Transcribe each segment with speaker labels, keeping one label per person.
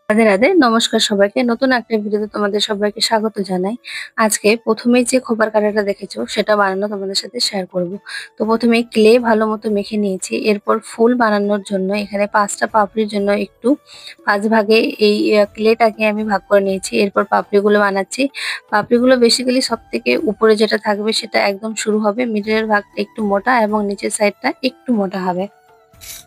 Speaker 1: রাধে রাধে, নমস্কার সবাইকে। নতুন একটা ভিডিওতে তোমাদের সবাইকে স্বাগত জানাই। আজকে প্রথমেই যে খোপার কাটাটা দেখেছো সেটা বানানো তোমাদের সাথে শেয়ার করব। তো প্রথমে ক্লে ভালো মতো মেখে নিয়েছি। এরপর ফুল বানানোর জন্য এখানে 5টা পাপড়ির জন্য একটু 5 ভাগে এই ক্লেটাকে আমি ভাগ করে নিয়েছি। এরপর পাপড়িগুলো বানাচ্ছি। পাপড়িগুলো বেসিক্যালি সব থেকে উপরে যেটা থাকবে সেটা একদম শুরু হবে, মিডলের ভাগটা একটু মোটা এবং নিচের সাইডটা একটু মোটা হবে।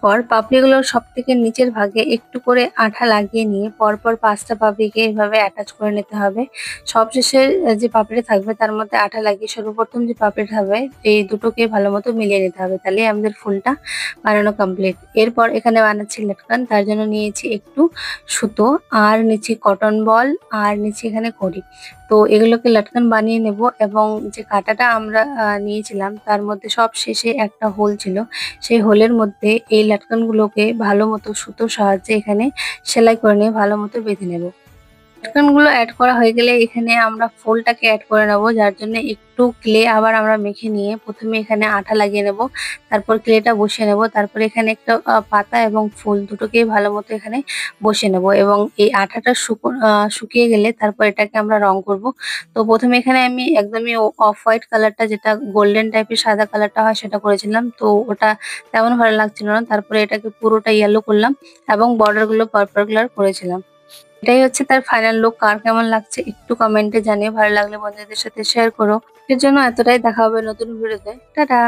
Speaker 1: পর পাপড়িগুলোর সবথেকে নিচের ভাগে একটু করে আঠা লাগিয়ে নিয়ে পরপর 5টা পাপড়িকে এভাবে অ্যাটাচ করে নিতে হবে। সবশেষে যে পাপড়ি থাকবে তার মধ্যে আঠা লাগিয়ে সর্বপ্রথম যে পাপড়ি থাকবে এই দুটোকে ভালো মতো মিলিয়ে নিতে হবে। তাহলেই আমাদের ফুলটা বানানো কমপ্লিট। এরপর এখানে বানাচ্ছি লটকন। তার জন্য নিয়েছি একটু সুতো, আর নিচ্ছি কটন বল, আর নিচ্ছি এখানে কড়ি। তো এগুলোকে লটকন বানিয়ে নেব এবং যে কাঁটাটা আমরা নিয়েছিলাম তার মধ্যে সব শেষে একটা হোল ছিল। সেই হোলের মধ্যে এই লটকনগুলোকে ভালো মতো সুতোর সাহায্যে এখানে সেলাই করে নিয়ে ভালো মতো বেঁধে নেব। লটকনগুলো অ্যাড করা হয়ে গেলে এখানে আমরা ফুলটাকে অ্যাড করে নেব, যার জন্য একটু ক্লে আবার আমরা মেখে নিয়ে প্রথমে এখানে আঠা লাগিয়ে নেব, তারপর ক্লেটা বসিয়ে নেব, তারপর এখানে একটা পাতা এবং ফুল দুটোকেই ভালো মতো এখানে বসিয়ে নেব এবং এই আঠাটা শুকিয়ে গেলে তারপর এটাকে আমরা রং করব। তো প্রথমে এখানে আমি একদমই অফ হোয়াইট কালারটা, যেটা গোল্ডেন টাইপের সাদা কালারটা হয়, সেটা করেছিলাম। তো ওটা তেমন ভালো লাগছিল না, তারপরে এটাকে পুরোটা ইয়েলো করলাম এবং বর্ডার গুলো পার্পল কালার করেছিলাম। এটাই হচ্ছে তার ফাইনাল লুক। কার কেমন লাগছে একটু কমেন্টে জানিয়ে, ভালো লাগলে বন্ধুদের সাথে শেয়ার করো। এর জন্য এতটাই, দেখা হবে নতুন ভিডিওতে। টাটা।